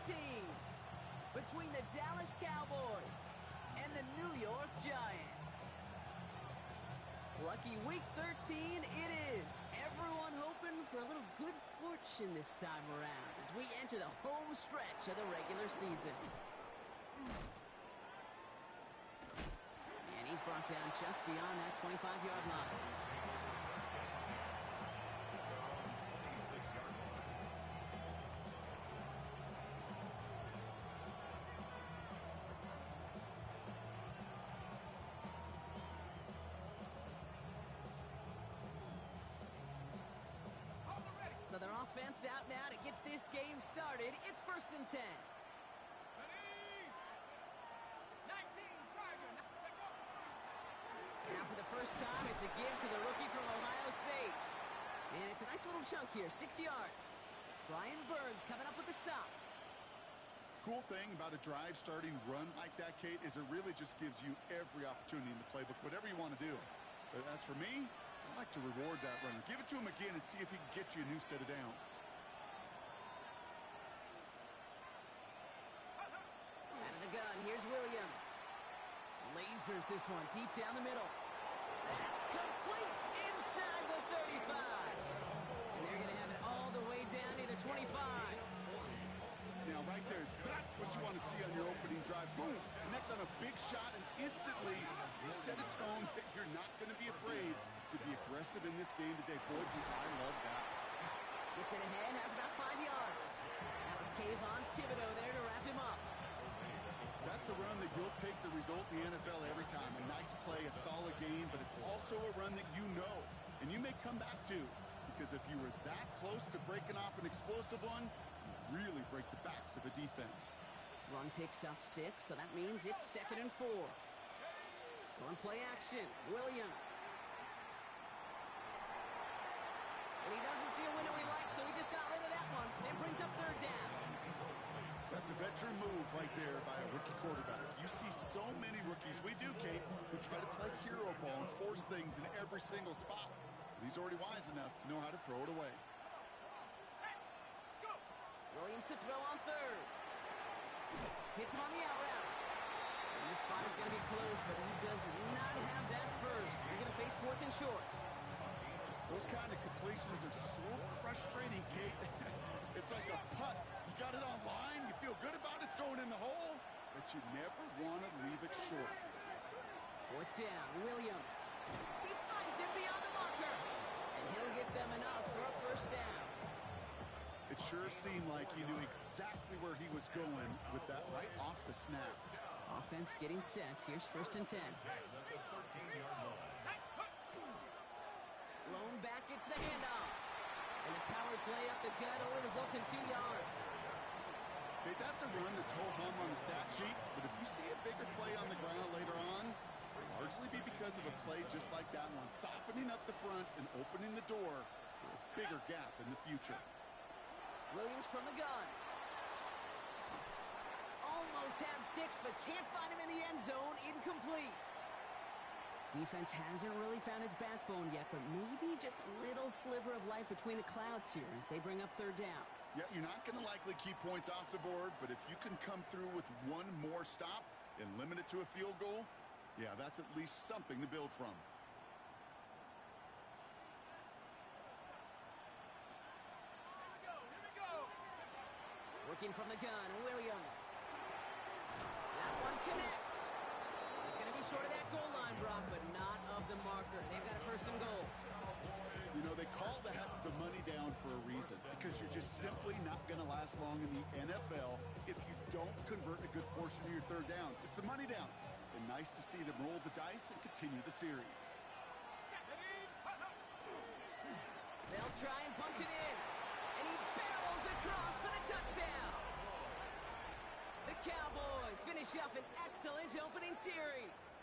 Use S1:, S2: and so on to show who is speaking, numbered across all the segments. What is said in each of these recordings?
S1: teams between the Dallas Cowboys and the New York Giants. Lucky week 13 it is. Everyone hoping for a little good fortune this time around as we enter the home stretch of the regular season. And he's brought down just beyond that 25-yard line. So their offense out now to get this game started. It's 1st and 10. Now for the first time, it's a give to the rookie from Ohio State. And it's a nice little chunk here, 6 yards. Brian Burns coming up with the stop.
S2: Cool thing about a drive starting run like that, Kate, is it really just gives you every opportunity in the playbook, whatever you want to do. But as for me, I'd like to reward that runner. Give it to him again and see if he can get you a new set of downs.
S1: Out of the gun, here's Williams. Lasers this one deep down the middle. That's complete inside the 35. And they're going to have it all the way down to the 25.
S2: Now, right there, that's what you want to see on your opening drive. Boom! Connect on a big shot, and instantly you set a tone that you're not going to be afraid to be aggressive in this game today. Boy, do I love that.
S1: Gets it ahead, has about 5 yards. That was Kayvon Thibodeau there to wrap him up.
S2: That's a run that you'll take the result in the NFL every time. A nice play, a solid game, but it's also a run that you know, and you may come back to. Because if you were that close to breaking off an explosive one, you really break the backs of a defense.
S1: Run picks up 6, so that means it's 2nd and 4. Going play action, Williams. And he doesn't see a window he likes, so he just got rid of that one. It brings up 3rd down.
S2: That's a veteran move right there by a rookie quarterback. You see so many rookies, we do, Kate, who try to play hero ball and force things in every single spot. But he's already wise enough to know how to throw it away.
S1: Williams to throw on 3rd. Hits him on the out route. And this spot is going to be close, but he does not have that first. They're going to face 4th and short.
S2: Those kind of completions are so frustrating, Kate. It's like a putt. You got it on line, you feel good about it's going in the hole, but you never want to leave it short.
S1: 4th down, Williams. He finds him beyond the marker. And he'll get them enough for a 1st down.
S2: It sure seemed like he knew exactly where he was going with that right off the snap.
S1: Offense getting set. Here's 1st and 10. Lone back gets the handoff. And the power play up the gut only results in 2 yards.
S2: Okay, that's a run that's ho-hum on the stat sheet, but if you see a bigger play on the ground later on, it'll largely be because of a play just like that one, softening up the front and opening the door for a bigger gap in the future.
S1: Williams from the gun. Almost had 6, but can't find him in the end zone. Incomplete. Defense hasn't really found its backbone yet, but maybe just a little sliver of light between the clouds here as they bring up 3rd down.
S2: Yeah, you're not going to likely keep points off the board, but if you can come through with one more stop and limit it to a field goal, yeah, that's at least something to build from.
S1: Working from the gun, Williams. That one connects. It's going to be short of that goal line, Brock, but not of the marker. They've got a 1st and goal.
S2: You know, they call that the money down for a reason, because you're just simply not going to last long in the NFL if you don't convert a good portion of your 3rd downs. It's the money down. And nice to see them roll the dice and continue the series.
S1: They'll try and punch it in. And he barrels across for the touchdown. The Cowboys finish up an excellent opening series.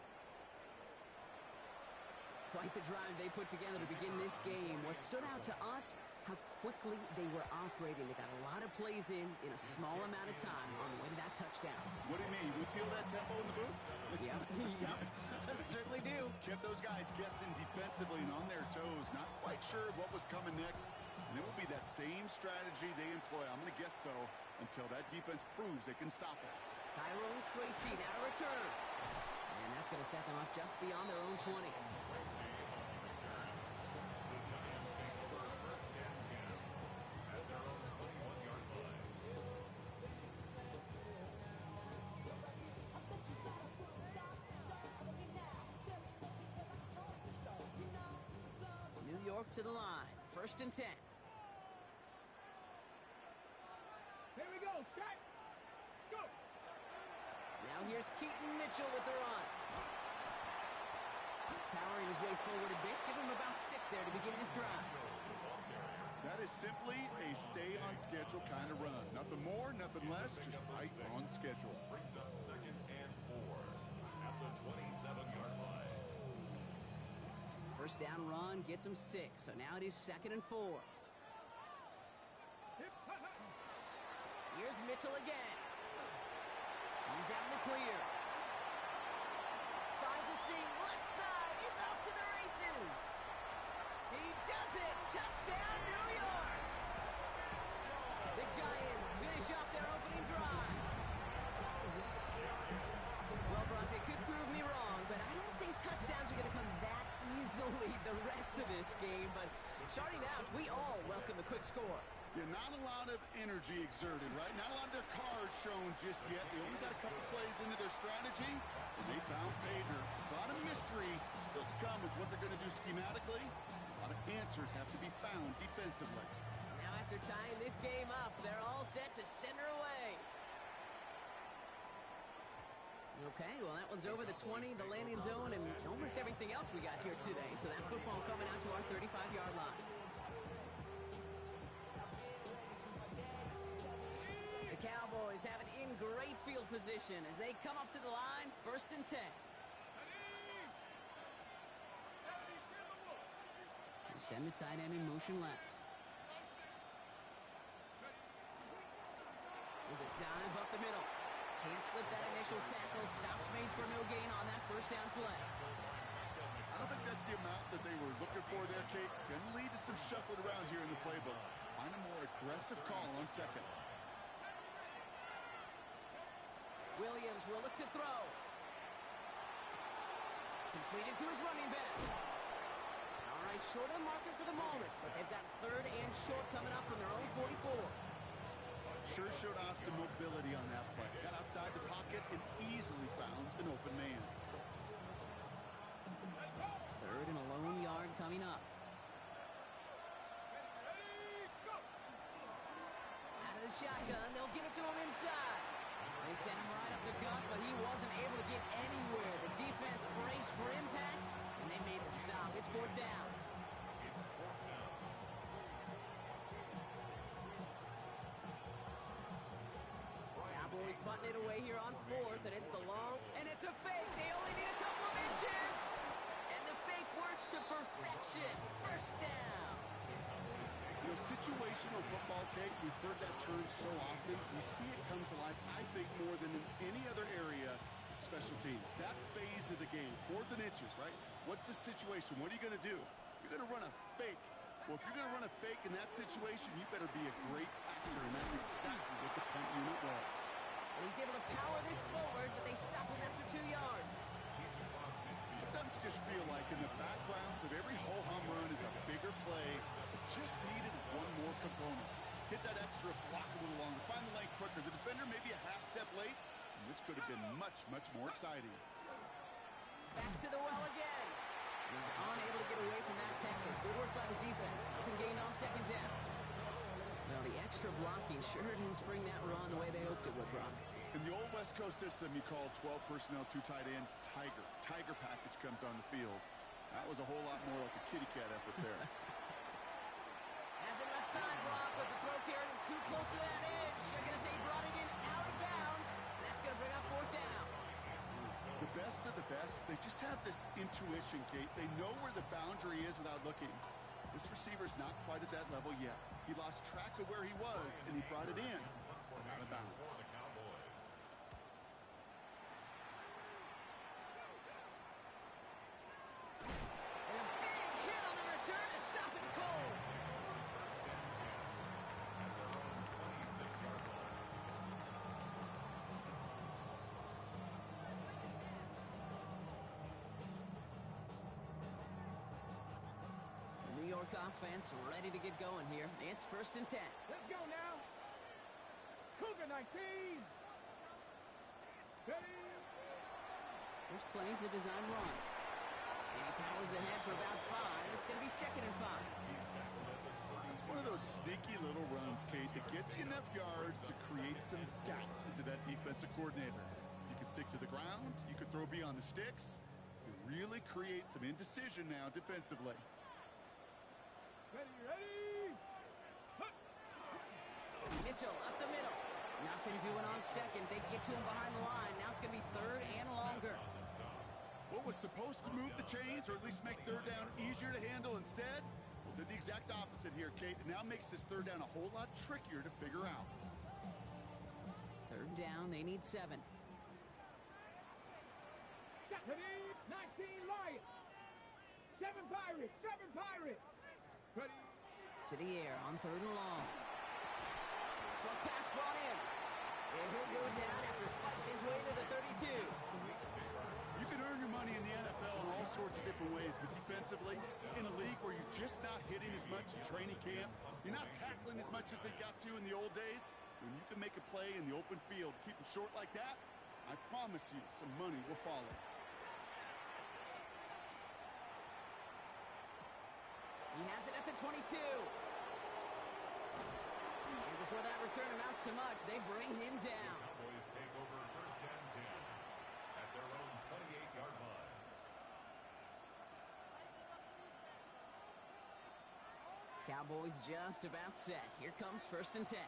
S1: Quite the drive they put together to begin this game. What stood out to us, how quickly they were operating. They got a lot of plays in a small amount of time on the way to that touchdown.
S2: What do you mean? We feel that tempo in the booth?
S1: Yep, certainly do.
S2: Kept those guys guessing defensively and on their toes, not quite sure what was coming next. And it will be that same strategy they employ, I'm going to guess so, until that defense proves they can stop it.
S1: Tyrone Tracy now to return. And that's going to set them up just beyond their own 20. New York to the line. 1st and 10.
S3: Here we go. Cut. Let's go.
S1: Now here's Keaton Mitchell with the run. Powering his way forward a bit. Give him about 6 there to begin this drive.
S2: That is simply a stay-on-schedule kind of run. Nothing more, nothing less, just right on schedule.
S4: Brings us 2nd and 4 at the 27-yard line.
S1: First down run gets him 6. So now it is 2nd and 4. Here's Mitchell again. He's out in the clear. Finds a seam. Left side. He's off to the races. He does it. Touchdown, New York. The Giants finish off their opening drive. Well, Brock, they could prove me wrong, but I don't think touchdowns are going to come that easily the rest of this game. But starting out, we all welcome the quick score.
S2: Yeah, not a lot of energy exerted, right? Not a lot of their cards shown just yet. They only got a couple plays into their strategy, and they found pay dirt. A lot of mystery still to come with what they're going to do schematically. A lot of answers have to be found defensively.
S1: Now after tying this game up, they're all set to send her away. Okay, well, that one's over the 20, the landing zone, and almost everything else we got here today. So that football coming out to our 35-yard line. The Cowboys have it in great field position as they come up to the line, 1st and 10. They send the tight end in motion left. There's a dive up the middle. Can't slip that initial tackle. Stops made for no gain on that first down play.
S2: I don't think that's the amount that they were looking for there, Kate. Going to lead to some shuffling around here in the playbook. Find a more aggressive call on 2nd.
S1: Williams will look to throw. Completed to his running back. All right, short of the marker for the moment, but they've got 3rd and short coming up from their own 44.
S2: Sure showed off some mobility on that play. Got outside the pocket and easily found an open man.
S1: 3rd and a lone yard coming up. Out of the shotgun, they'll give it to him inside. They sent him right up the gut, but he wasn't able to get anywhere. The defense braced for impact, and they made the stop. It's 4th down. Cowboys button it away here on 4th, and it's the long, and it's a fake. They only need a couple of inches, and the fake works to perfection. 1st down.
S2: You know, situational football, Kate, we've heard that term so often. We see it come to life, I think, more than in any other area, special teams. That phase of the game, 4th and inches, right? What's the situation? What are you going to do? You're going to run a fake. Well, if you're going to run a fake in that situation, you better be a great actor, and that's exactly what the punt unit was.
S1: And he's able to power this forward, but they stop him after 2 yards.
S2: Sometimes you just feel like in the background of every ho-hum run is a bigger play. It just needed one more component. Hit that extra block a little longer. Find the lane quicker. The defender maybe a half step late. And this could have been much, much more exciting.
S1: Back to the well again. He's unable to get away from that tackle. Good work by the defense. Nothing gained on 2nd down. Now the extra blocking sure didn't spring that run the way they hoped it would, Brock.
S2: In the old West Coast system, you call 12 personnel, 2 tight ends, Tiger. Tiger package comes on the field. That was a whole lot more like a kitty cat effort there.
S1: Has it left side, Brock, but the throw carried him too close to that edge. They're going to say he brought it in out of bounds. That's going to bring up 4th down.
S2: The best of the best, they just have this intuition, Kate. They know where the boundary is without looking. This receiver's not quite at that level yet. He lost track of where he was, and he brought it in. Out of bounds.
S1: And a big hit on the return to stop it cold. offense ready to get going here. It's 1st and 10.
S3: Let's go now. Cougar 19. Ready.
S1: There's plays to design run. And he powers ahead for about 5. It's going to be 2nd and 5.
S2: It's one of those sneaky little runs, Kate, that gets you enough yards to create some doubt into that defensive coordinator. You can stick to the ground. You can throw beyond the sticks. You really create some indecision now defensively.
S3: Ready, ready.
S1: Mitchell up the middle. Nothing doing on 2nd. They get to him behind the line. Now it's going to be 3rd and longer.
S2: What was supposed to move the chains or at least make 3rd down easier to handle instead? Well, did the exact opposite here, Kate. It now makes this 3rd down a whole lot trickier to figure out.
S1: 3rd down. They need 7.
S3: Ready. 19 Lions. 7 Pirates. 7 Pirates. Ready.
S1: To the air on 3rd and long. Short pass brought in. And he'll go down after fighting his way to the 32.
S2: You can earn your money in the NFL in all sorts of different ways, but defensively, in a league where you're just not hitting as much in training camp, you're not tackling as much as they got to in the old days, when you can make a play in the open field, keep them short like that, I promise you some money will follow.
S1: He has it at the 22. And before that return amounts to much, they bring him down.
S4: Cowboys take over 1st and 10 at their own 28-yard line.
S1: Cowboys just about set. Here comes 1st and 10.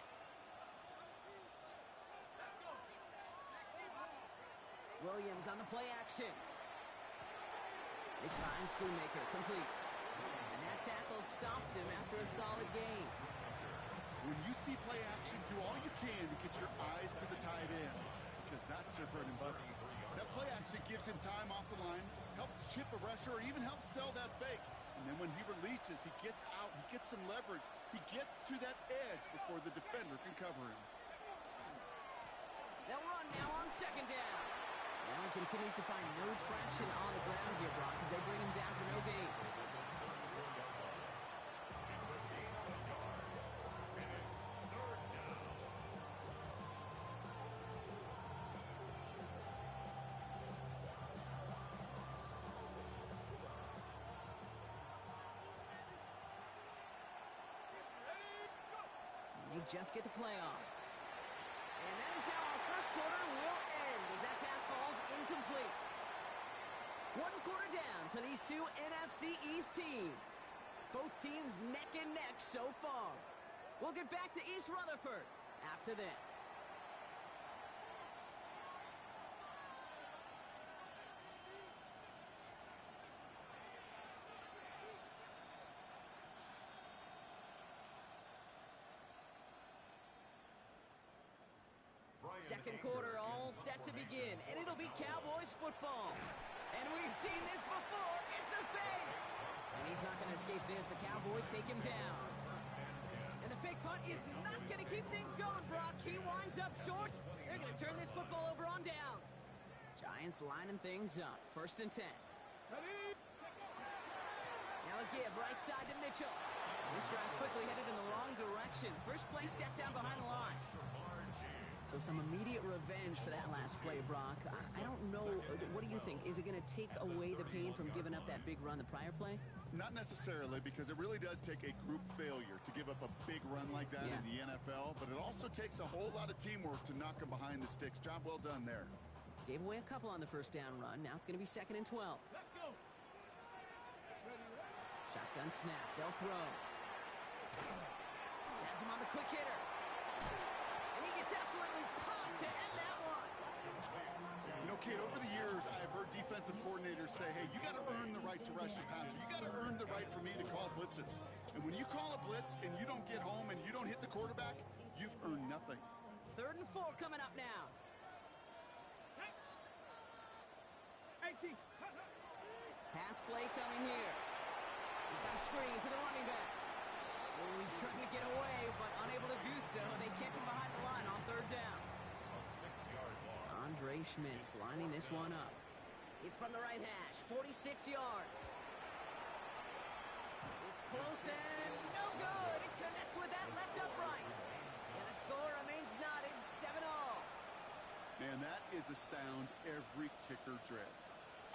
S1: Williams on the play action. This finds Schoonmaker complete. And that tackle stops him after a solid gain.
S2: When you see play action, do all you can to get your eyes to the tight end, because that's their bread and butter. That play action gives him time off the line, helps chip a rusher, or even helps sell that fake. And then when he releases, he gets out, he gets some leverage. He gets to that edge before the defender can cover him.
S1: They'll run now on 2nd down. Now he continues to find no traction on the ground here, Brock, as they bring him down for no gain. They just get the play off. And that is how our 1st quarter will end as that pass falls incomplete. 1 quarter down for these two NFC East teams. Both teams neck and neck so far. We'll get back to East Rutherford after this. Second quarter all set to begin, and it'll be Cowboys football. And we've seen this before. It's a fake. And he's not going to escape this. The Cowboys take him down. And the fake punt is not going to keep things going, Brock. He winds up short. They're going to turn this football over on downs. Giants lining things up. 1st and 10. Now a give right side to Mitchell. This drive's quickly headed in the wrong direction. First play set down behind the line. So some immediate revenge for that last play, Brock. I don't know. What do you think? Is it going to take away the pain from giving up that big run the prior play?
S2: Not necessarily, because it really does take a group failure to give up a big run like that in the NFL. But it also takes a whole lot of teamwork to knock them behind the sticks. Job well done there.
S1: Gave away a couple on the 1st down run. Now it's going to be 2nd and 12.
S3: Let's go.
S1: Shotgun snap. They'll throw. Has him on the quick hitter. And he gets absolutely popped to end that one.
S2: You know, Kate, over the years, I have heard defensive coordinators say, hey, you got to earn the right to rush your passer. You got to earn the right for me to call blitzes. And when you call a blitz and you don't get home and you don't hit the quarterback, you've earned nothing.
S1: 3rd and 4 coming up now. Pass play coming here. He's got a screen to the running back. Oh, he's trying to get away, but unable to do so. They catch him behind the line on 3rd down. Andre Schmitz lining this one up. It's from the right hash, 46 yards. It's close and no good. It connects with that left upright. And the score remains knotted 7-all.
S2: Man, that is a sound every kicker dreads.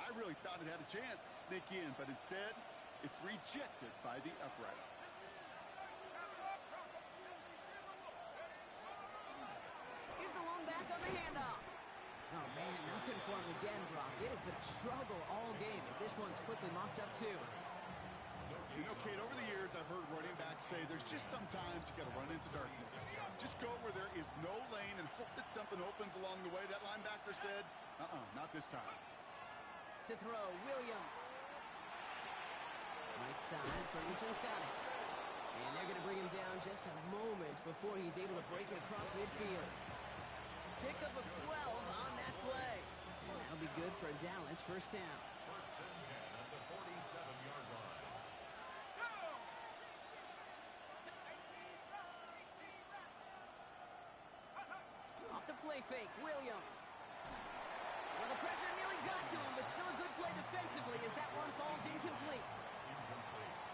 S2: I really thought it had a chance to sneak in, but instead, it's rejected by the upright.
S1: Here's the one back on the handoff. Oh, man, nothing for him again, Brock. It has been a struggle all game as this one's quickly mopped up, too.
S2: You know, Kate, over the years, I've heard running backs say there's just sometimes you got to run into darkness. Just go where there is no lane and hope that something opens along the way. That linebacker said, not this time.
S1: To throw, Williams. Right side, Ferguson's got it. And they're going to bring him down just a moment before he's able to break it across midfield. Pickup of 12 on that play. And that'll be good for a Dallas first down.
S4: First and 10 at the 47-yard line.
S1: Off the play fake, Williams. Well, the pressure nearly got to him, but still a good play defensively as that one falls incomplete.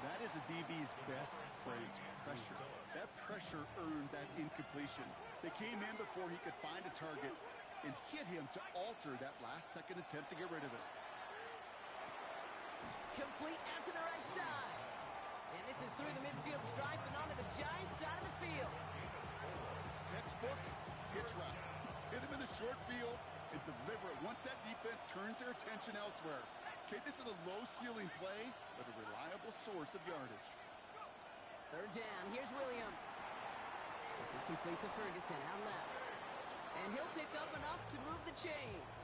S2: That is a DB's best friend, pressure. That pressure earned that incompletion. They came in before he could find a target and hit him to alter that last-second attempt to get rid of it.
S1: Complete out to the right side. And this is through the midfield stripe and onto the Giants side of the field.
S2: Textbook hitch route. Just hit him in the short field and deliver it once that defense turns their attention elsewhere. Okay, this is a low-ceiling play, but a reliable source of yardage.
S1: Third down, here's Williams. This is complete to Ferguson, out left. And he'll pick up enough to move the chains.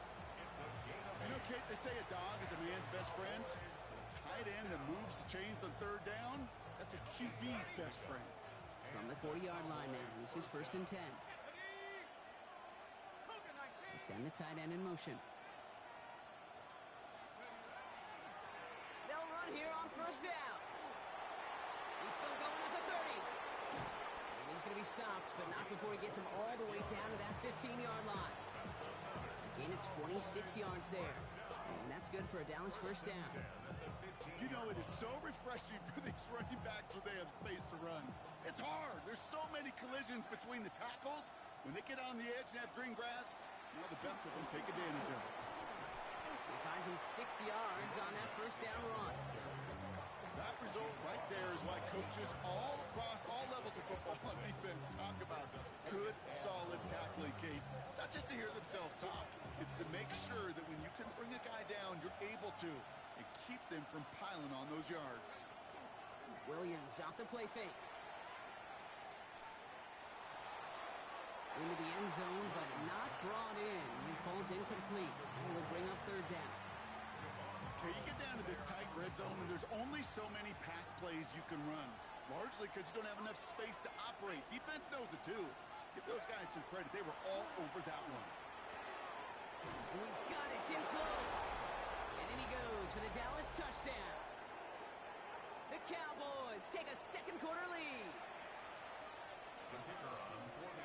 S2: You know, Kate, they say a dog is a man's best friend. A tight end that moves the chains on third down, that's a QB's best friend.
S1: From the 40-yard line now, this is first and 10. They send the tight end in motion. They'll run here on first down. He's still going at the 30. And he's going to be stopped, but not before he gets him all the way down to that 15-yard line. A gain of 26 yards there. And that's good for a Dallas first down.
S2: You know, it is so refreshing for these running backs when they have space to run. It's hard. There's so many collisions between the tackles. When they get on the edge and have green grass, now the best of them take advantage of it.
S1: He finds him 6 yards on that first down run.
S2: That result right there is why coaches all across all levels of football on defense talk about good, solid tackling, Kate. It's not just to hear themselves talk. It's to make sure that when you can bring a guy down, you're able to, and keep them from piling on those yards.
S1: Williams off the play fake. Into the end zone, but not brought in. He falls incomplete. And will bring up third down.
S2: Okay, you get down to this tight red zone, and there's only so many pass plays you can run, largely because you don't have enough space to operate. Defense knows it, too. Give those guys some credit. They were all over that one.
S1: Oh, he's got it. It's in close. And in he goes for the Dallas touchdown. The Cowboys take a second-quarter lead.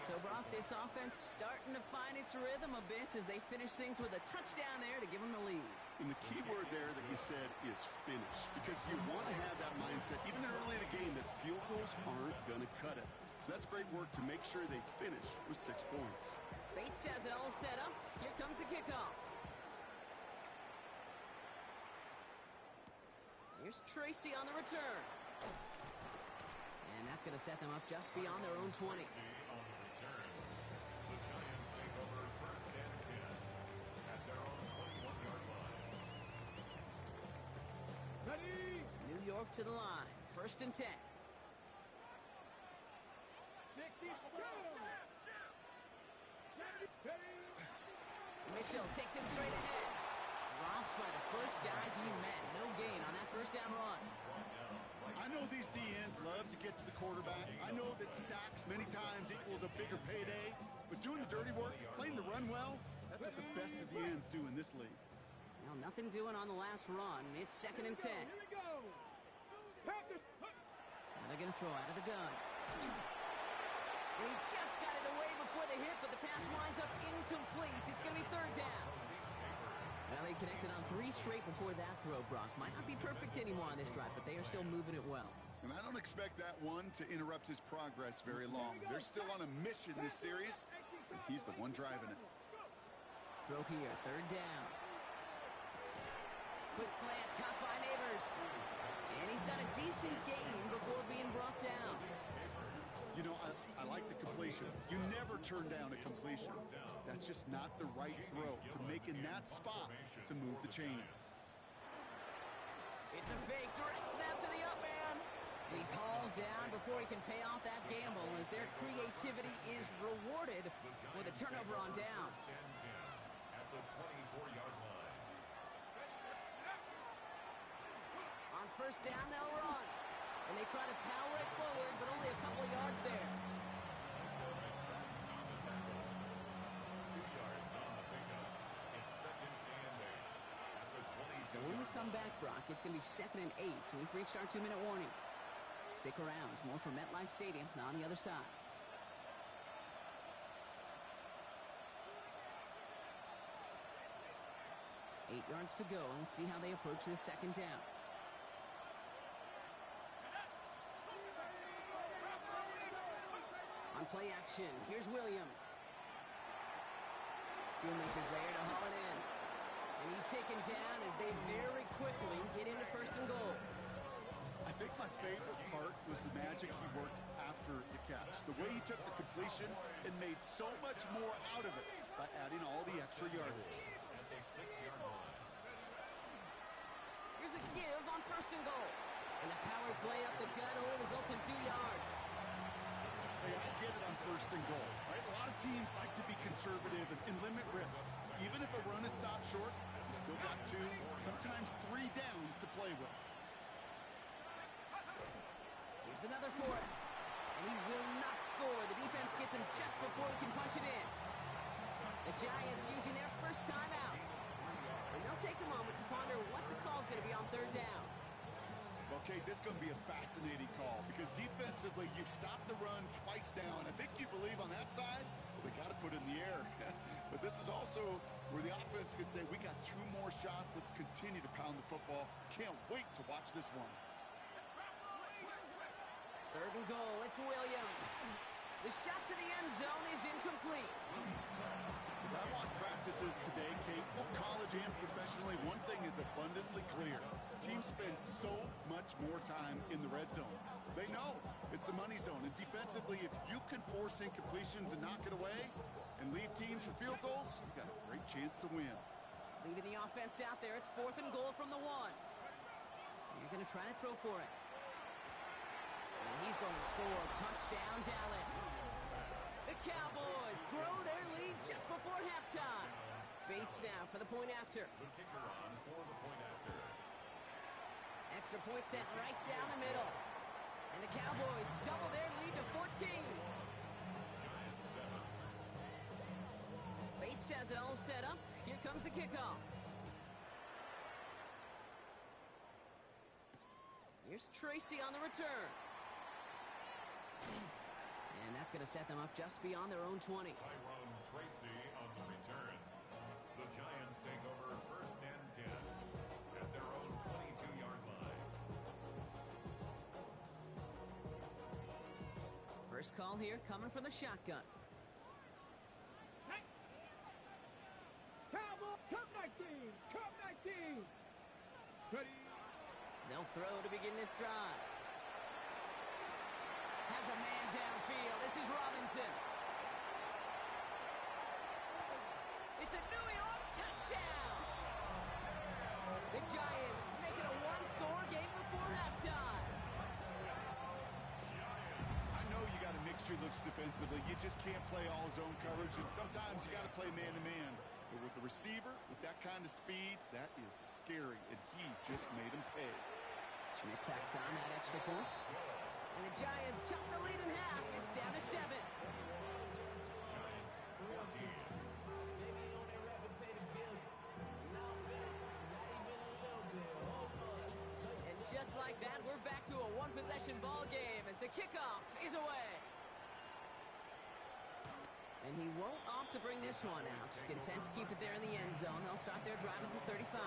S1: So, Brock, this offense starting to find its rhythm a bit as they finish things with a touchdown there to give them the lead.
S2: And the key word there that you said is finish, because you want to have that mindset, even early in the game, that field goals aren't going to cut it. So that's great work to make sure they finish with 6 points.
S1: Bates has it all set up. Here comes the kickoff. Here's Tracy on the return. And that's going to set them up just beyond their own 20. New York to the line. First and 10. Mitchell takes it straight ahead. Dropped by the first guy he met. No gain on that first down run.
S2: I know these DNs love to get to the quarterback. I know that sacks many times equals a bigger payday. But doing the dirty work, playing to run well, that's what the best of the ends do in this league.
S1: Well, nothing doing on the last run. It's second and 10.
S3: Here we go.
S1: And they're going to throw out of the gun. And he just got it away before the hit, but the pass winds up incomplete. It's going to be third down. Well, they connected on 3 straight before that throw, Brock. Might not be perfect anymore on this drive, but they are still moving it well.
S2: And I don't expect that one to interrupt his progress very long. They're still on a mission this series, and he's the one driving it.
S1: Throw here, third down. Quick slant, caught by Neighbors. And he's got a decent gain before being brought down.
S2: You know, I like the completion. You never turn down a completion. That's just not the right throw to make in that spot to move the chains.
S1: It's a fake, direct snap to the up man. And he's hauled down before he can pay off that gamble as their creativity is rewarded with a turnover on downs.
S4: At the 24-yard line.
S1: On first down, they'll run. And they try to power it forward, but only a couple of yards there.
S4: 2 yards on the pickup. It's second and 8. At the 22.
S1: So when we come back, Brock, it's going to be 2nd and 8. So we've reached our 2-minute warning. Stick around. There's more from MetLife Stadium on the other side. Eight yards to go. Let's see how they approach this second down. On play action, here's Williams. Schoonmaker's there to haul it in. And he's taken down as they very quickly get into 1st and goal.
S2: I think my favorite part was the magic he worked after the catch. The way he took the completion and made so much more out of it by adding all the extra yardage.
S4: At the 6-yard line.
S1: Here's a give on 1st and goal. And the power play up the gut only results in 2 yards.
S2: Hey, I get it on 1st and goal, right? A lot of teams like to be conservative and limit risk. Even if a run is stopped short, you still got 2, sometimes 3 downs to play with.
S1: Here's another for it. And he will not score. The defense gets him just before he can punch it in. The Giants using their first time out. And they'll take a moment to ponder what the call is going to be on 3rd down.
S2: Okay, this is going to be a fascinating call because defensively you've stopped the run twice down. I think you believe on that side, well, they got to put it in the air. But this is also where the offense could say, we got 2 more shots. Let's continue to pound the football. Can't wait to watch this one.
S1: 3rd and goal, it's Williams. The shot to the end zone is incomplete.
S2: As I watch practices today, Kate, both college and professionally, one thing is abundantly clear. Teams spend so much more time in the red zone. They know it's the money zone. And defensively, if you can force incompletions and knock it away and leave teams for field goals, you've got a great chance to win.
S1: Leaving the offense out there, it's 4th and goal from the 1. You're going to try to throw for it. And he's going to score. Touchdown, Dallas. The Cowboys grow their lead just before halftime. Bates now for the point after.
S4: The kicker on for the point after.
S1: Extra point sent right down the middle. And the Cowboys double their lead to 14.
S4: Giants 7.
S1: Bates has it all set up. Here comes the kickoff. Here's Tracy on the return. And that's going to set them up just beyond their own 20.
S4: Tyrone Tracy on the return. The Giants take over 1st and 10 at their own 22-yard line.
S1: First call here coming from the shotgun.
S3: Cowboys, come 19! Come 19! Ready?
S1: They'll throw to begin this drive. Has a man downfield. This is Robinson. It's a New York touchdown. The Giants make it a 1-score game before halftime.
S2: I know you got to mix your looks defensively. You just can't play all zone coverage, and sometimes you got to play man-to-man. But with the receiver, with that kind of speed, that is scary, and he just made him pay.
S1: Schmidt tacks on that extra point. And the Giants chop the lead in half. It's down to 7.
S4: Giants 14.
S1: And just like that, we're back to a one-possession ball game as the kickoff is away. And he won't opt to bring this one out. He's content to keep it there in the end zone. They'll start their drive at the 35.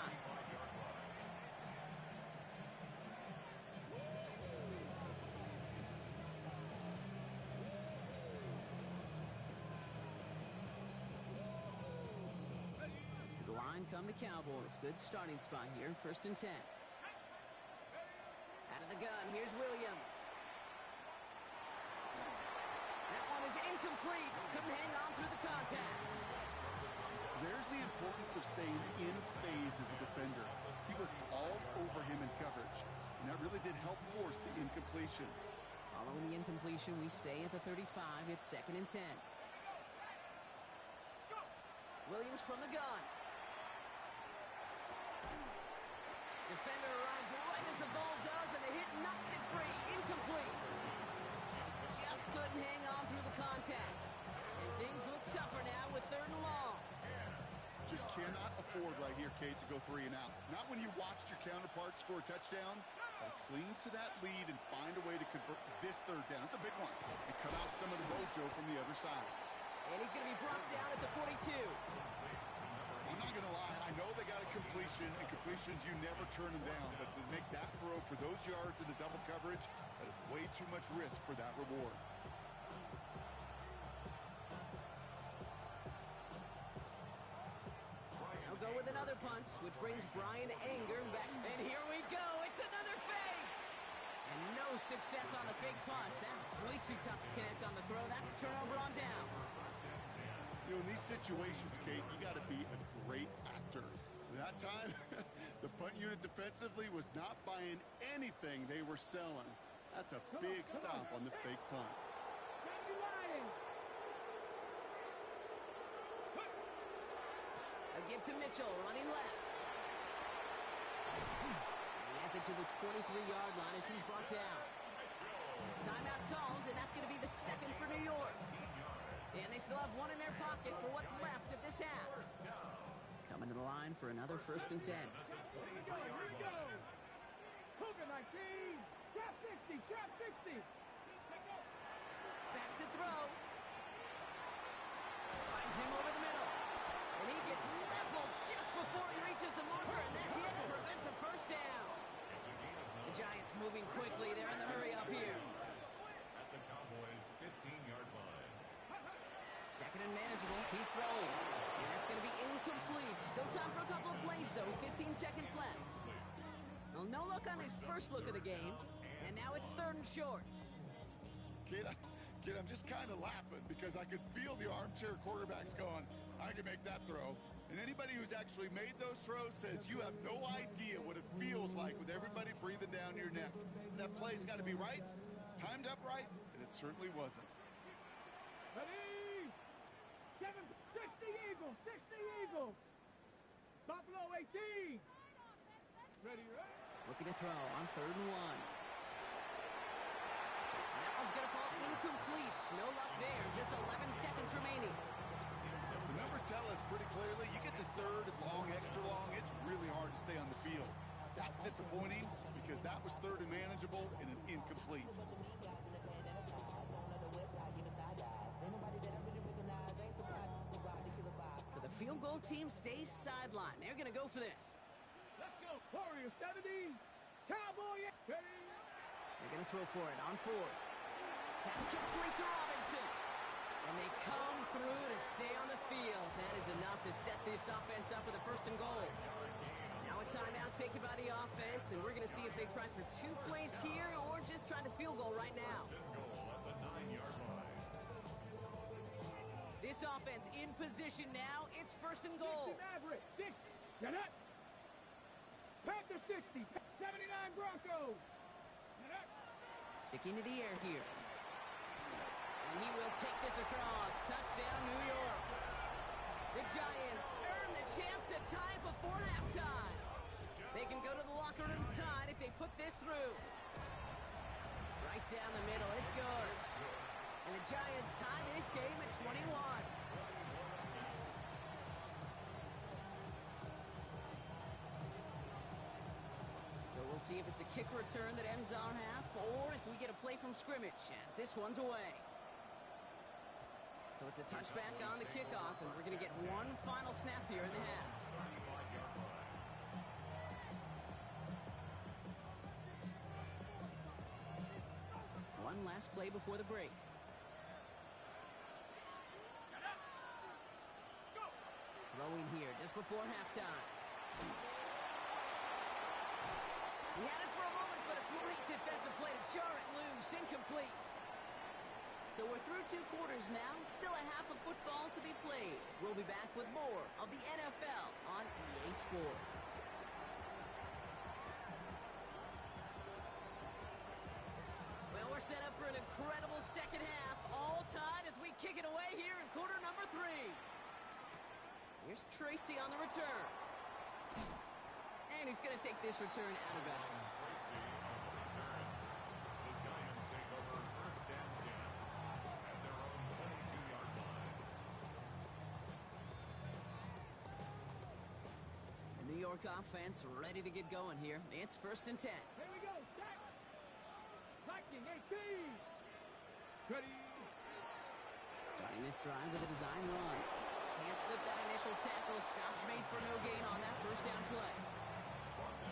S1: line come the Cowboys. Good starting spot here, 1st and 10. Out of the gun, here's Williams. That one is incomplete. Couldn't hang on through the contact.
S2: There's the importance of staying in phase as a defender. He was all over him in coverage, and that really did help force the incompletion.
S1: Following the incompletion, we stay at the 35. It's 2nd and 10. Williams from the gun. Defender arrives right as the ball does, and the hit knocks it free. Incomplete. Just couldn't hang on through the contact. And things look tougher now with 3rd and long.
S2: Just cannot afford right here, Kate, to go 3 and out. Not when you watched your counterpart score a touchdown. But cling to that lead and find a way to convert this 3rd down. It's a big one. And cut out some of the mojo from the other side.
S1: And he's going to be brought down at the 42.
S2: I'm not going to lie. I know they got a completion, and completions, you never turn them down. But to make that throw for those yards in the double coverage, that is way too much risk for that reward.
S1: Go with another punt, which brings Brian Anger back. And here we go. It's another fake. And no success on the fake punt. That's way too tough to connect on the throw. That's a turnover on downs.
S2: You know, in these situations, Kate, you got to be a great actor. That time, the punt unit defensively was not buying anything they were selling. That's a big stop on the fake punt.
S1: A give to Mitchell, running left. He has it to the 23-yard line as he's brought down. Timeout calls, and that's going to be the 2nd for New York. And they still have 1 in their pocket for what's left of this half. Coming to the line for another 1st and 10.
S3: Here we go, here we go. Cougar 19, trap 60, trap 60.
S1: Back to throw. Finds him over the middle. And he gets leveled just before he reaches the marker, and that hit prevents a 1st down. The Giants moving quickly. They're in the hurry up here.
S4: At the Cowboys' 15-yard line.
S1: 2nd and manageable. He's throwing. And that's going to be incomplete. Still time for a couple of plays, though. 15 seconds left. Well, no luck on his first look of the game. And now it's 3rd and short.
S2: Kid, I'm just kind of laughing because I could feel the armchair quarterbacks going, I can make that throw. And anybody who's actually made those throws says you have no idea what it feels like with everybody breathing down your neck. That play's got to be right, timed up right, and it certainly wasn't.
S3: Ready? 60 Eagles, 60 Eagles. Buffalo 18. Ready, right?
S1: Looking to throw on 3rd and 1. And that one's going to fall incomplete. No luck there. Just 11 seconds remaining.
S2: The numbers tell us pretty clearly, you get to 3rd and long, extra long, it's really hard to stay on the field. That's disappointing because that was 3rd and manageable and an incomplete.
S1: So the field goal team stays sidelined. They're going to go for this.
S3: Let's go, Warriors 70. Cowboy, ready?
S1: They're going to throw for it on 4th. Pass complete to Robinson. And they come through to stay on the field. That is enough to set this offense up with a 1st and goal. Now a timeout taken by the offense, and we're going to see if they try for 2 plays here or just try the field goal right now.
S4: Goal at the 9-yard line.
S1: This offense in position now. It's 1st and goal.
S3: 60 Maverick, 60. Get up. Panther 60. 79 Broncos. Get up.
S1: Sticking to the air here. And he will take this across. Touchdown, New York. The Giants earn the chance to tie it before halftime. They can go to the locker rooms tied if they put this through. Right down the middle, it's good. And the Giants tie this game at 21. So we'll see if it's a kick return that ends our half, or if we get a play from scrimmage, as this one's away. So it's a touchback on the kickoff, and we're going to get one final snap here in the half. One last play before the break. Throwing here, just before halftime. He had it for a moment, but a great defensive play to jar it loose. Incomplete. So we're through 2 quarters now. Still a half of football to be played. We'll be back with more of the NFL on EA Sports. Well, we're set up for an incredible second half. All tied as we kick it away here in quarter number 3. Here's Tracy on the return. And he's going to take this return out of bounds.
S4: Tracy on the return. The Giants take over first and 10 at their own 22-yard line.
S1: The New York offense ready to get going here. It's first and 10.
S3: Here we go. Set. Viking 18. Ready.
S1: Starting this drive with a design run. Can't slip that initial tackle. Stops made for no gain on that first down play.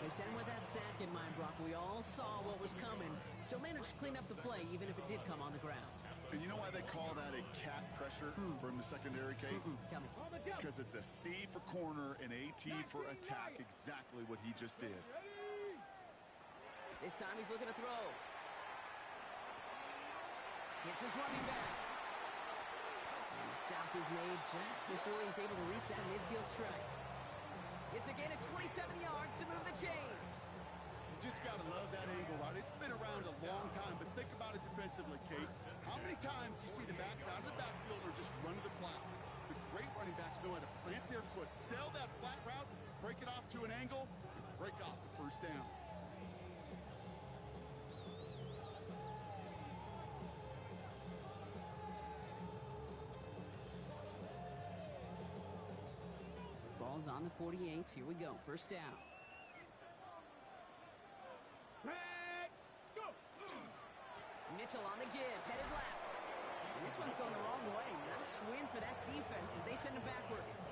S1: They sent him with that sack in mind, Brock. We all saw what was coming, so managed to clean up the play, even if it did come on the ground.
S2: And you know why they call that a cat pressure from the secondary, Kate?
S1: Tell me.
S2: Because it's a C for corner and a T for attack. Exactly what he just did.
S1: This time he's looking to throw. Hits his running back. And the stop is made just before he's able to reach that midfield strike. It's again at 27 yards to move the chains.
S2: You just got to love that angle route. It's been around a long time, but think about it defensively, Kate. How many times you see the backs out of the backfield or just run to the flat? The great running backs know how to plant their foot, sell that flat route, break it off to an angle, and break off the first down.
S1: Ball's on the 48. Here we go. First down.
S3: Let's go.
S1: Mitchell on the give. Headed left. And this one's going the wrong way. Nice win for that defense as they send him backwards.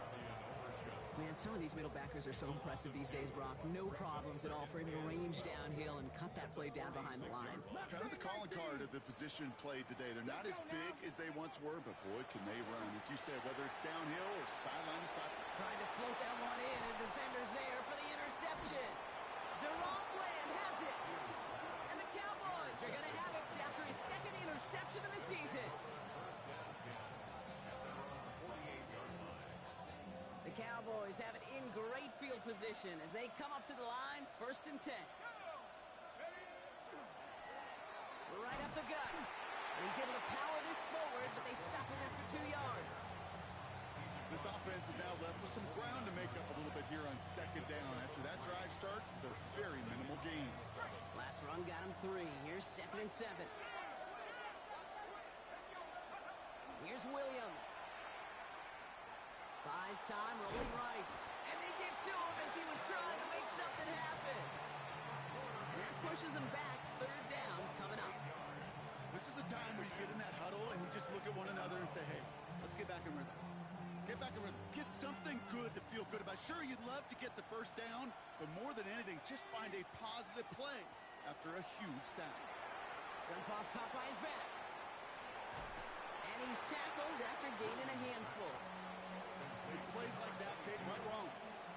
S1: Man, some of these middle backers are so impressive these days, Brock. No problems at all for him to range downhill and cut that play down behind the line.
S2: Kind of the calling card of the position played today. They're not as big as they once were, but boy, can they run. As you said, whether it's downhill or sideline to sideline.
S1: Trying to float that one in, and defender's there for the interception. Deron Bland has it. And the Cowboys are going to have it after his second interception of the season. The Cowboys have it in great field position as they come up to the line, first and 10. Right up the gut. And he's able to power this forward, but they stop him after 2 yards.
S2: This offense is now left with some ground to make up a little bit here on second down. After that drive starts, they're very minimal gains.
S1: Last run got him 3. Here's second and 7. Here's Williams. Buys time, rolling right. And they get to him as he was trying to make something happen. And that pushes him back. Third down coming up.
S2: This is a time where you get in that huddle and you just look at one another and say, hey, let's get back in rhythm. Get back in rhythm. Get something good to feel good about. Sure, you'd love to get the first down, but more than anything, just find a positive play after a huge sack.
S1: Jump off caught by his back. And he's tackled after gaining a handful.
S2: It's plays like that, Kate, right wrong.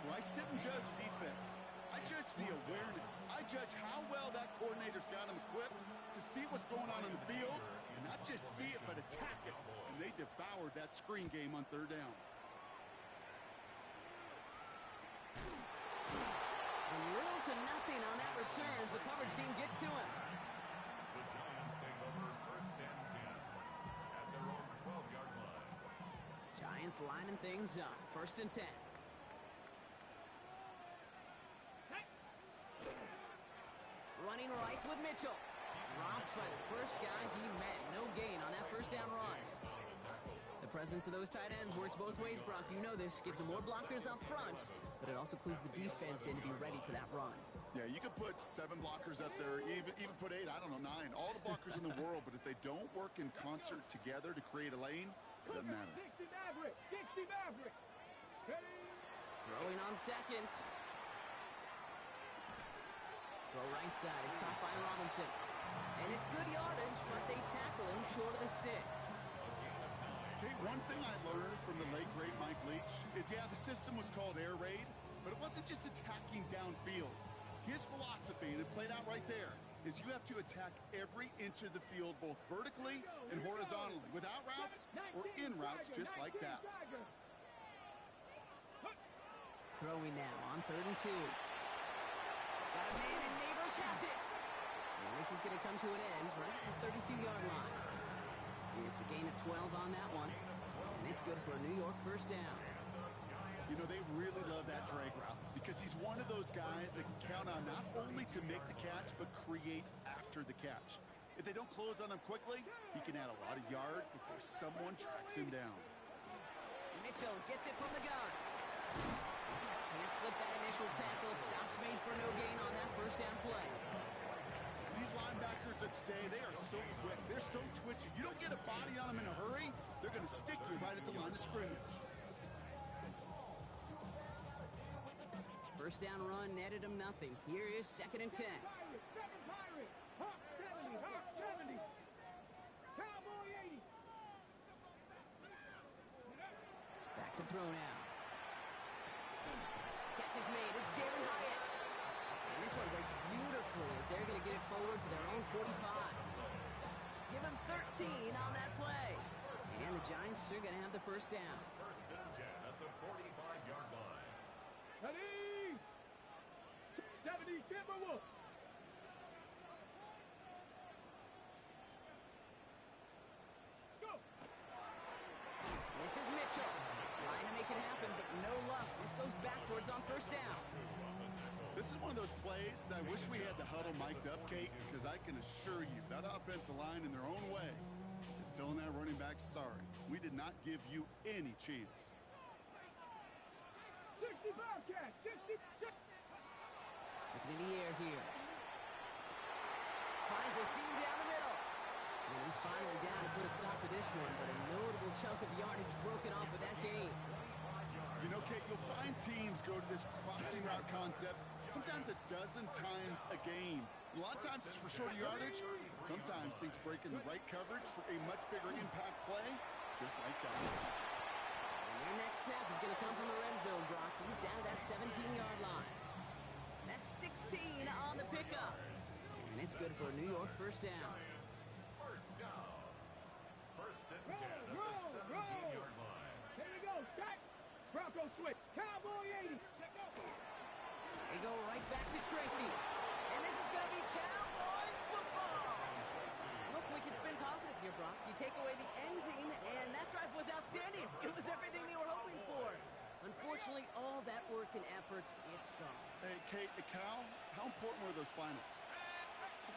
S2: When I sit and judge defense, I judge the awareness. I judge how well that coordinator's got him equipped to see what's going on in the field, and not just see it, but attack it. And they devoured that screen game on third down.
S1: And little to nothing on that return as the coverage team gets to him.
S4: The Giants take over first and 10 at their own 12-yard line.
S1: Giants lining things up. First and 10. Running rights with Mitchell. Drops by the first guy he met. No gain on that first down run. The presence of those tight ends works both ways, Brock. You know this. Gives them more blockers up front, but it also clues the defense in to be ready for that run.
S2: Yeah, you could put 7 blockers up there, even put 8, I don't know, 9. All the blockers in the world, but if they don't work in concert together to create a lane, it doesn't matter.
S3: 60 Maverick. 60 Maverick.
S1: Throwing on second. Throw right side is caught by Robinson. And it's good yardage, but they tackle him short of the sticks.
S2: Okay, one thing I learned from the late, great Mike Leach is, yeah, the system was called air raid, but it wasn't just attacking downfield. His philosophy, and it played out right there, is you have to attack every inch of the field, both vertically and horizontally, without routes or in routes, just like that.
S1: Throwing now on 3rd and 2. Got a man, and Neighbors has it. And this is going to come to an end right at the 32-yard line. It's a gain of 12 on that one, and it's good for a New York first down.
S2: You know, they really love that drag route because he's one of those guys that can count on not only to make the catch, but create after the catch. If they don't close on him quickly, he can add a lot of yards before someone tracks him down.
S1: Mitchell gets it from the gun. Can't slip that initial tackle. Stops made for no gain on that first down play.
S2: These linebackers of today, they are so quick. They're so twitchy. You don't get a body on them in a hurry, they're going to stick you right at the line of scrimmage.
S1: First down run netted him nothing. Here is 2nd and 10.
S3: Pirates, Hawk 70, Hawk 70. Cowboy 80.
S1: Back to throw now. Catch is made. It's Jalen Hyatt. And this one breaks beautifully as they're going to get it forward to their own 45. Give him 13 on that play. And the Giants are going to have the first down.
S4: First and 10 at the 45-yard line.
S3: Ready? 70 Timberwolves. Go.
S1: This is Mitchell. Trying to make it happen, but no luck. This goes backwards on first down.
S2: This is one of those plays that I wish we had the huddle mic'd up, Kate, because I can assure you that offensive line in their own way is telling that running back, sorry, we did not give you any chance.
S3: 60 Bobcats. 60.
S1: Looking in the air here. Finds a seam down the middle. And he's finally down to put a stop to this one, but a notable chunk of yardage broken off of that game.
S2: You know, Kate, you'll find teams go to this crossing route concept sometimes a dozen times a game. A lot of times it's for shorter yardage. Sometimes things break in the right coverage for a much bigger impact play, just like that.
S1: And their next snap is going to come from the red zone, Brock. He's down at that 17-yard line. That's 16 on the pickup. And it's good for a New York first down.
S4: First down. First and 10 at the 17-yard line.
S3: Here we go. Sack. Bronco switch. Cowboy 80.
S1: They go right back to Tracy. And this is going to be Cowboys football. Look, we can spin positive here, Brock. You take away the ending, and that drive was outstanding. It was everything they were hoping for. Unfortunately, all that work and efforts, it's gone.
S2: Hey, Kate, Cal, how important were those finals?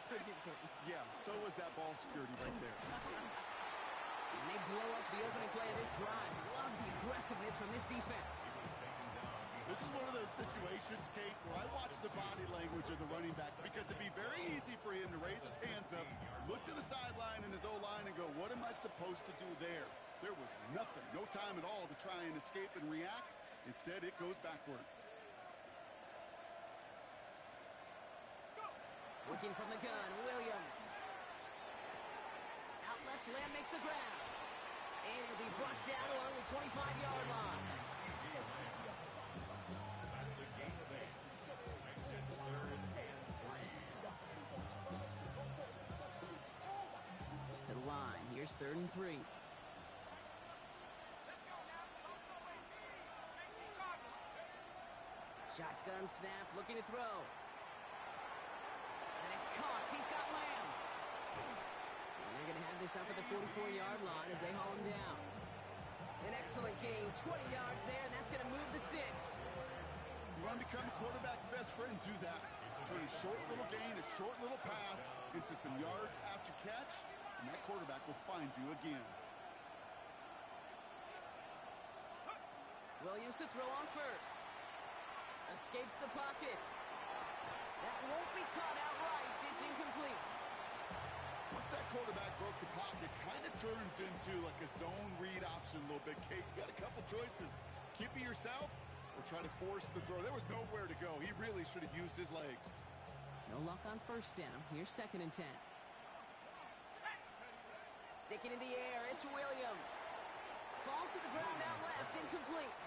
S1: Pretty important.
S2: Yeah, so was that ball security right there.
S1: And they blow up the opening play of this drive. Love the aggressiveness from this defense.
S2: This is one of those situations, Kate, where I watch the body language of the running back because it'd be very easy for him to raise his hands up, look to the sideline in his O-line and go, what am I supposed to do there? There was nothing, no time at all to try and escape and react. Instead, it goes backwards.
S1: Working from the gun, Williams. Out left, Lamb makes the grab. And he'll be brought down along the 25-yard line.
S4: That's a gain of 8. Makes it 3rd and 3.
S1: To the line, here's 3rd and 3. Shotgun snap, looking to throw. And it's caught. He's got Lamb. And they're going to have this up at the 44-yard line as they haul him down. An excellent gain, 20 yards there, and that's going to move the sticks.
S2: You want to become a quarterback's best friend, do that. Turn a short little gain, a short little pass into some yards after catch, and that quarterback will find you again.
S1: Williams to throw on first. Escapes the pocket. That won't be caught outright. It's incomplete.
S2: Once that quarterback broke the pocket, kind of turns into like a zone read option a little bit. Kate, you got a couple choices. Keep it yourself or try to force the throw. There was nowhere to go. He really should have used his legs.
S1: No luck on first down. Here's 2nd and 10. Sticking in the air, it's Williams. falls to the ground out left, incomplete.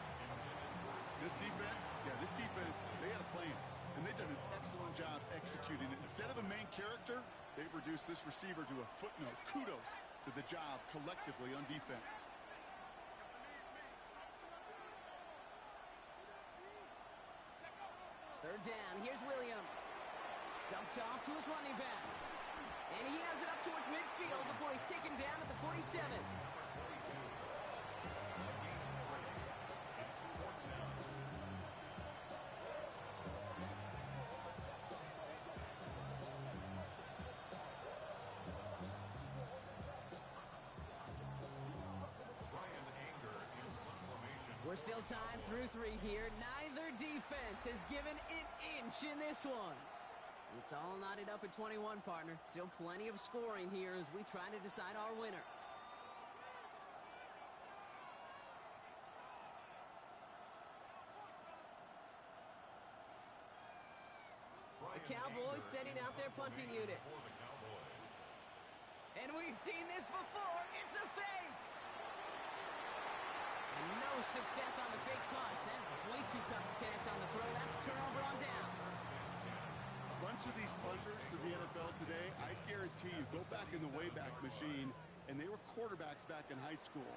S2: This defense, they had a plan, and they've done an excellent job executing it. Instead of a main character, they've reduced this receiver to a footnote. Kudos to the job collectively on defense.
S1: Third down, here's Williams. Dumped off to his running back. And he has it up towards midfield before he's taken down at the 47. We're still tied through 3 here. Neither defense has given an inch in this one. It's all knotted up at 21, partner. Still plenty of scoring here as we try to decide our winner. The Cowboys setting out their punting unit. And we've seen this before. It's a fake. And no success on the fake punch. That was way too tough to connect on the throw. That's turnover on downs.
S2: A bunch of these punters in the NFL today, I guarantee you, go back in the Wayback Machine, and they were quarterbacks back in high school.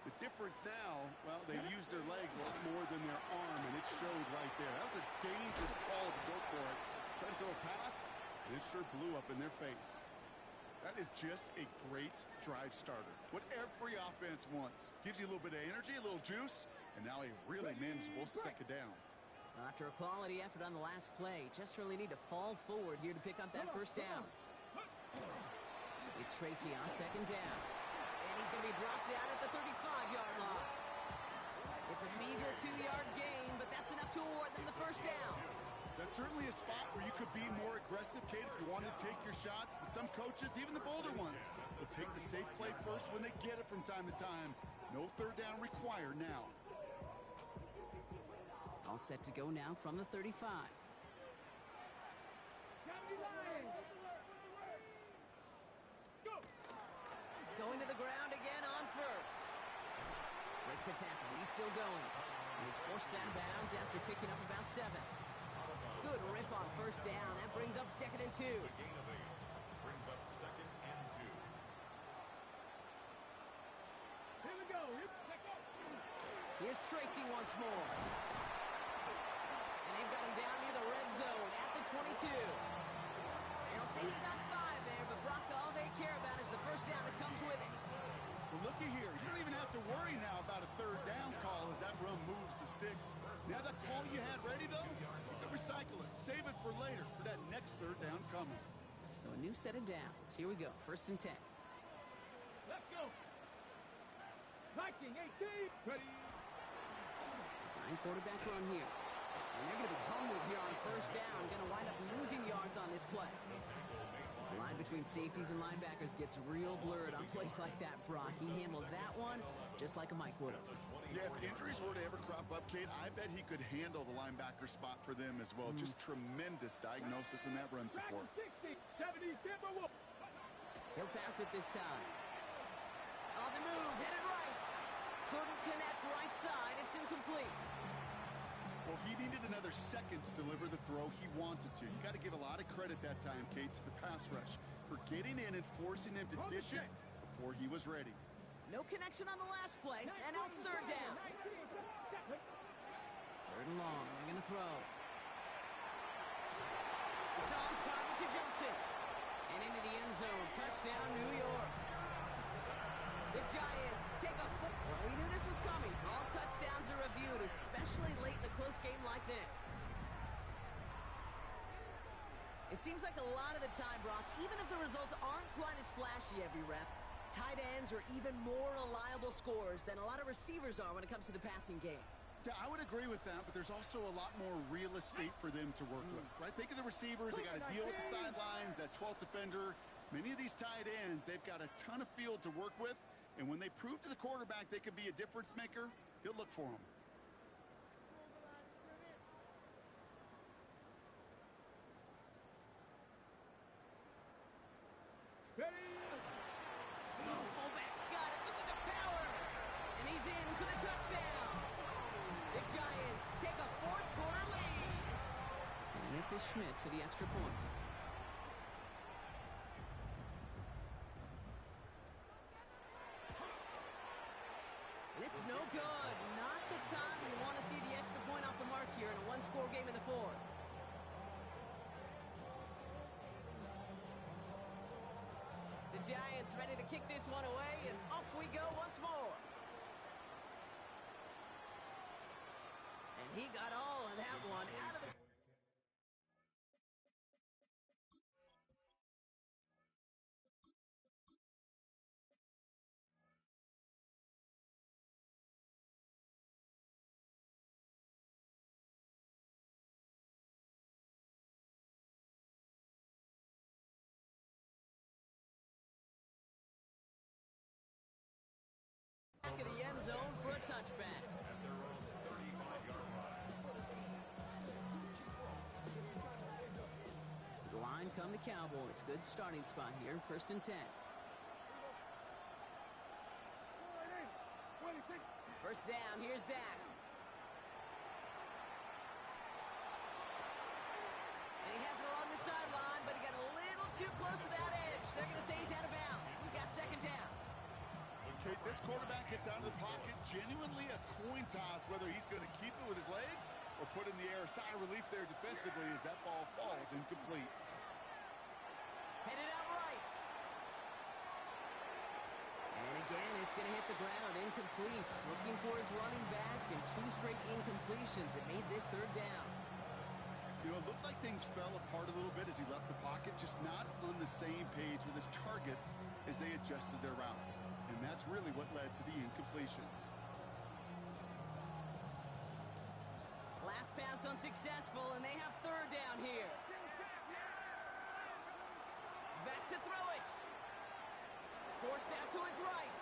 S2: The difference now, well, they use their legs a lot more than their arm, and it showed right there. That was a dangerous call to go for it. Try to throw a pass, and it sure blew up in their face. That is just a great drive starter. What every offense wants. Gives you a little bit of energy, a little juice, and now a really manageable second down.
S1: After a quality effort on the last play, just really need to fall forward here to pick up that first down. It's Tracy on second down. And he's going to be brought down at the 35-yard line. It's a meager 2-yard gain, but that's enough to award them the first down.
S2: That's certainly a spot where you could be more aggressive, Kate, if you want to take your shots. But some coaches, even the bolder ones, will take the safe play first when they get it from time to time. No third down required now.
S1: All set to go now from the 35. Going to the ground again on first. Breaks a tackle. He's still going. He's forced out of bounds after picking up about 7. Good rip on first down. That brings up 2nd and 2.
S4: Brings up 2nd and 2.
S3: Here we go.
S1: Here's Tracy once more. And they've got him down near the red zone at the 22. They'll say he got 5 there, but Brock, all they care about is the first down that comes with it.
S2: Well, looky here. You don't even have to worry now about a third down call as that run moves the sticks. Now that call you had ready, though, you can recycle it. Save it for later for that next third down coming.
S1: So a new set of downs. Here we go. 1st and 10.
S3: Let's go. Viking 18. Ready.
S1: Design quarterback run here. And they're going to be humbled here on first down. Going to wind up losing yards on this play. The line between safeties and linebackers gets real blurred on plays like that, Brock. He handled that one just like a Mike would have.
S2: Yeah, if injuries were to ever crop up, Kate, I bet he could handle the linebacker spot for them as well. Just tremendous diagnosis in that run support.
S3: 60, 70, Timberwolves.
S1: He'll pass it this time. On the move, headed right. Couldn't connect right side. It's incomplete.
S2: Well, he needed another second to deliver the throw he wanted to. You got to give a lot of credit that time, Kate, to the pass rush for getting in and forcing him to dish it before he was ready.
S1: No connection on the last play, and now it's third down. Third and long, they're going to throw. It's on target to Johnson. And into the end zone, touchdown New York. The Giants take a well, we knew this was coming. All touchdowns are reviewed, especially late in a close game like this. It seems like a lot of the time, Brock, even if the results aren't quite as flashy every rep, tight ends are even more reliable scorers than a lot of receivers are when it comes to the passing game.
S2: Yeah, I would agree with that, but there's also a lot more real estate for them to work with, right? Think of the receivers. They got to deal with the sidelines, that 12th defender. Many of they've tight ends, they've got a ton of field to work with, and when they prove to the quarterback they can be a difference maker, he'll look for them.
S3: Ready.
S1: Fullback's got it. Look at the power. And he's in. this is Schmidt for the extra point. And it's no good. Not the time we want to see the extra point off the mark here in a one-score game in the fourth. The Giants ready to kick this one away, and off we go once more. And he got all of that one out of the... back of the end zone for a touchback.
S4: At their own 35-yard line.
S1: To the line come the Cowboys. Good starting spot here, 1st and 10. First down, here's Dak. And he has it along the sideline, but he got a little too close to that edge. They're going to say he's out of bounds. We've got 2nd down.
S2: Okay, this quarterback gets out of the pocket, genuinely a coin toss whether he's going to keep it with his legs or put in the air. Sigh of relief there defensively as that ball falls incomplete.
S1: Headed out right. And again, it's going to hit the ground, incomplete. Looking for his running back, and 2 straight incompletions. It made this 3rd down.
S2: You know, it looked like things fell apart a little bit as he left the pocket, just not on the same page with his targets as they adjusted their routes. And that's really what led to the incompletion.
S1: Last pass unsuccessful, and they have 3rd down here. Back to throw it. Forced out to his right.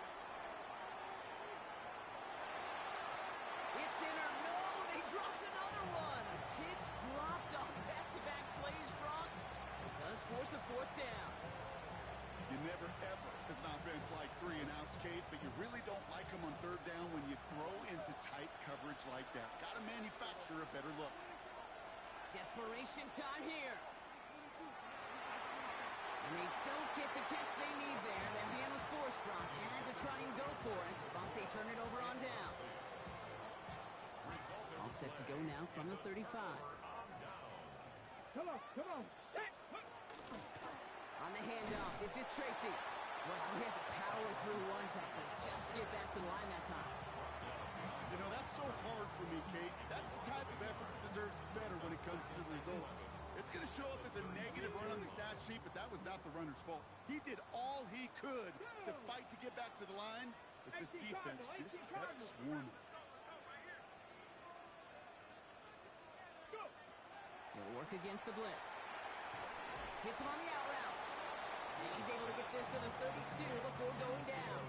S1: It's in or no, they dropped another one. Picks dropped on back-to-back plays, Brock. It does force a 4th down.
S2: You never, ever, as an offense, like 3 and outs, Kate, but you really don't like them on 3rd down when you throw into tight coverage like that. Got to manufacture a better look.
S1: Desperation time here. And they don't get the catch they need there. Their hand was forced, Brock. Had to try and go for it, but they turn it over on downs. All set to go now from the 35.
S3: Come on. Set.
S1: On the handoff, this is Tracy. Well, he had to power through one tackle just to get back to the line that time.
S2: You know, that's so hard for me, Kate. That's the type of effort that deserves better when it comes to the results. It's going to show up as a negative run on the stat sheet, but that was not the runner's fault. He did all he could to fight to get back to the line, but this defense just kept swarming.
S1: He'll work against the blitz. Hits him on the out route. And he's able to get this to the 32 before going down.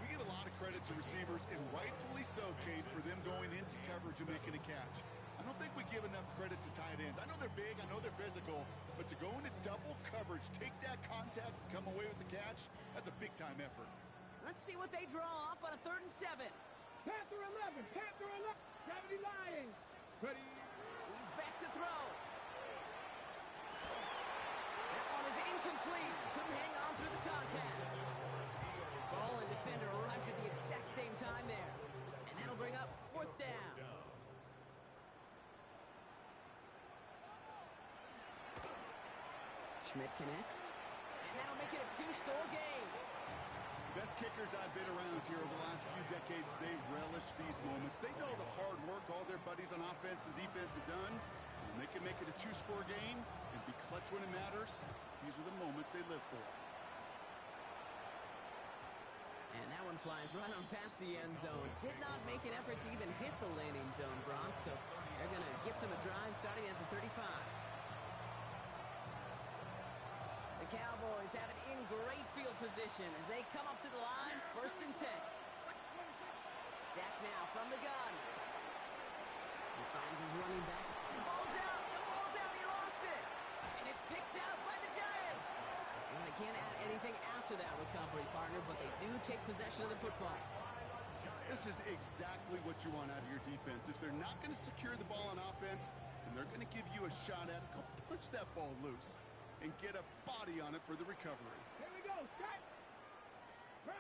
S2: We give a lot of credit to receivers, and rightfully so, Kate, for them going into coverage and making a catch. I don't think we give enough credit to tight ends. I know they're big, I know they're physical, but to go into double coverage, take that contact, and come away with the catch, that's a big-time effort.
S1: Let's see what they draw up on a 3rd and 7.
S3: Panther 11. 70 Lions. Ready.
S1: He's back to throw. That one is incomplete. Couldn't hang on through the contact. Ball and defender arrived at the exact same time there. And that'll bring up 4th down. Schmidt connects. And that'll make it a 2-score game.
S2: The best kickers I've been around here over the last few decades, they relish these moments. They know the hard work all their buddies on offense and defense have done. And they can make it a 2-score game and be clutch when it matters. These are the moments they live for.
S1: And that one flies right on past the end zone. Did not make an effort to even hit the landing zone, Brock. So they're going to gift him a drive starting at the 35. The Cowboys have it in great field position as they come up to the line, 1st and 10. Dak now from the gun. He finds his running back. The ball's out, he lost it. And it's picked out by the Giants. Well, they can't add anything after that recovery, partner, but they do take possession of the football.
S2: This is exactly what you want out of your defense. If they're not going to secure the ball on offense, and they're going to give you a shot at it, go punch that ball loose and get a body on it for the recovery.
S3: Here we go. Set.
S1: A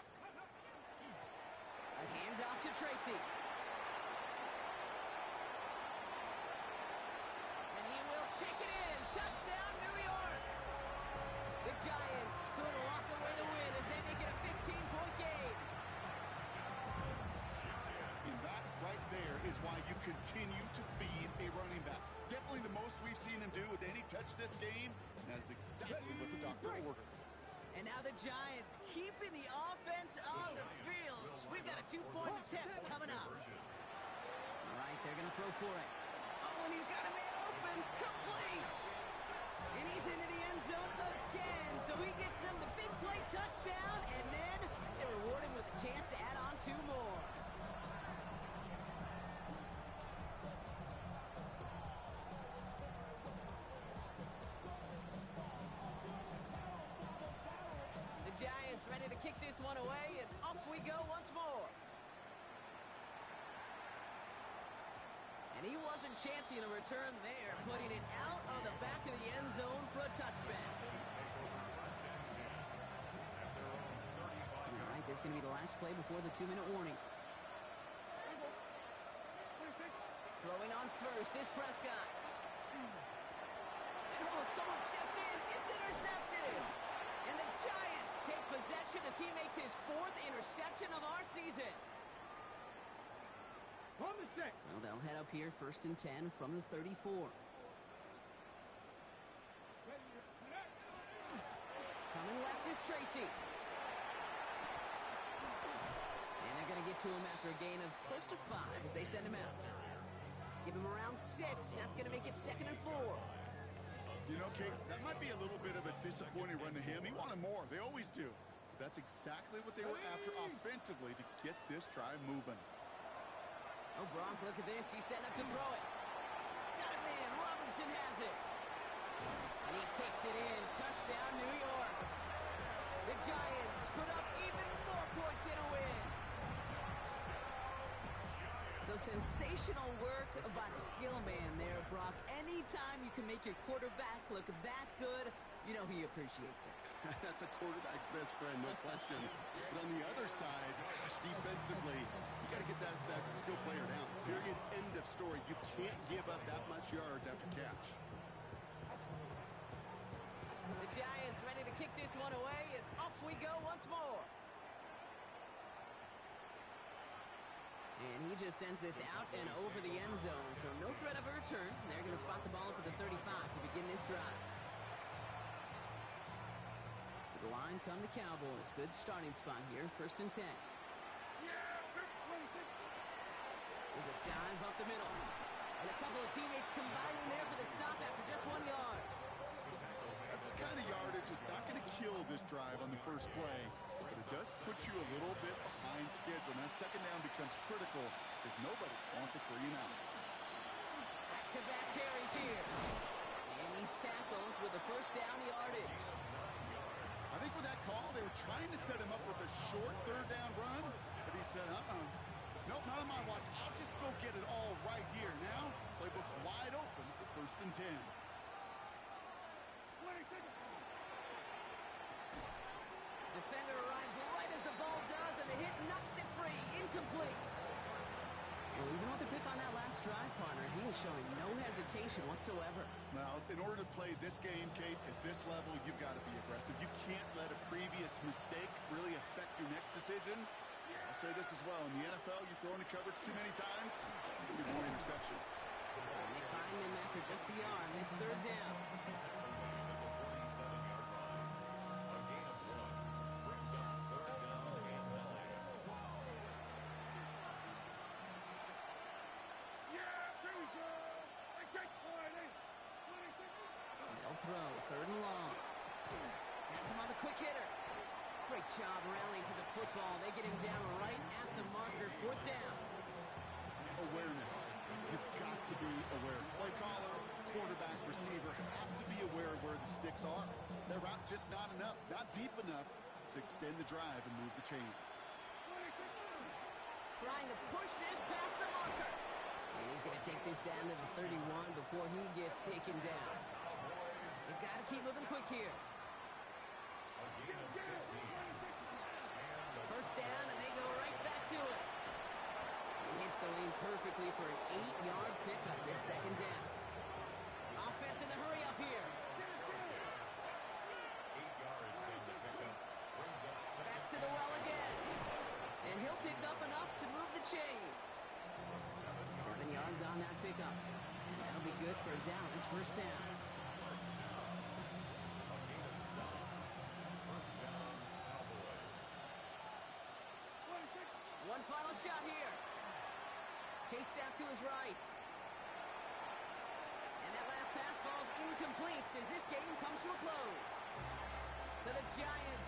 S1: handoff to Tracy. And he will take it in. Touchdown, New York. The Giants could lock away the win as they make it a 15-point game.
S2: And that right there is why you continue to feed a running back. Definitely the most we've seen him do with any touch this game. And that is exactly what the doctor ordered.
S1: And now the Giants keeping the offense on the field. We've got a 2-point attempt coming up. All right, they're going to throw for it. Oh, and he's got a man open. Complete. And he's into the end zone again. So he gets them the big play touchdown, and then they reward him with a chance to add on 2 more. The Giants ready to kick this one away, and off we go once more. And he wasn't chancing a return there, putting it out of the back of the end zone for a touchback. All right, there's going to be the last play before the 2-minute warning. Throwing on first is Prescott. And oh, someone stepped in. It's intercepted. And the Giants take possession as he makes his 4th interception of our season.
S3: On the 6.
S1: So they'll head up here, 1st and 10 from the 34. Coming left is Tracy. And they're going to get to him after a gain of close to 5 as they send him out. Give him around 6. That's going to make it 2nd and 4.
S2: You know, Kate, that might be a little bit of a disappointing run to him. He wanted more. They always do. But that's exactly what they were after offensively to get this drive moving.
S1: Oh, Gronk, look at this. He's setting up to throw it. Got it, man. Robinson has it. And he takes it in. Touchdown, New York. The Giants put up even more points in a win. So sensational work by the skill man there, Brock. Anytime you can make your quarterback look that good, you know he appreciates it.
S2: That's a quarterback's best friend, no question. But on the other side, gosh, defensively, you got to get that skill player down. Period. End of story. You can't give up that much yards after catch.
S1: The Giants ready to kick this one away, and off we go once more. And he just sends this out and over the end zone, so no threat of a return. They're going to spot the ball up at the 35 to begin this drive. To the line come the Cowboys. Good starting spot here, 1st and 10. There's a dive up the middle. And a couple of teammates combining there for the stop after just 1 yard.
S2: That's the kind of yardage that's not going to kill this drive on the first play, but it does put you a little bit behind schedule. Now, 2nd down becomes critical because nobody wants a 3-and-out.
S1: Back-to-back carries here. And he's tackled with the 1st down yardage.
S2: I think with that call, they were trying to set him up with a short 3rd down run, but he said, nope, not on my watch. I'll just go get it all right here. Now, playbook's wide open for 1st and 10.
S1: Defender arrives right as the ball does, and the hit knocks it free. Incomplete. Well, even with the pick on that last drive, partner, he is showing no hesitation whatsoever.
S2: Now, in order to play this game, Kate, at this level, you've got to be aggressive. You can't let a previous mistake really affect your next decision. I'll say this as well. In the NFL, you throw into coverage too many times, there'll be more interceptions.
S1: And they find him after just a yard. It's 3rd down. They'll throw, 3rd and long. Has him on the quick hitter. Great job rallying to the football. They get him down right at the marker. 4th down.
S2: Awareness. You've got to be aware. Play caller, quarterback, receiver have to be aware of where the sticks are. Their route just not enough, not deep enough to extend the drive and move the chains.
S1: trying to push this past the marker. And he's going to take this down to the 31 before he gets taken down. They've got to keep moving quick here. First down, and they go right back to it. He hits the lane perfectly for an 8-yard pickup. It's second down. Offense in the hurry up here.
S4: 8 yards in the pickup. Brings up
S1: Back to the well again. And he'll pick up enough to move the chains. 7 yards on that pickup. And that'll be good for a Dallas first down. One final shot here. Chased out to his right. And that last pass falls incomplete as this game comes to a close. So the Giants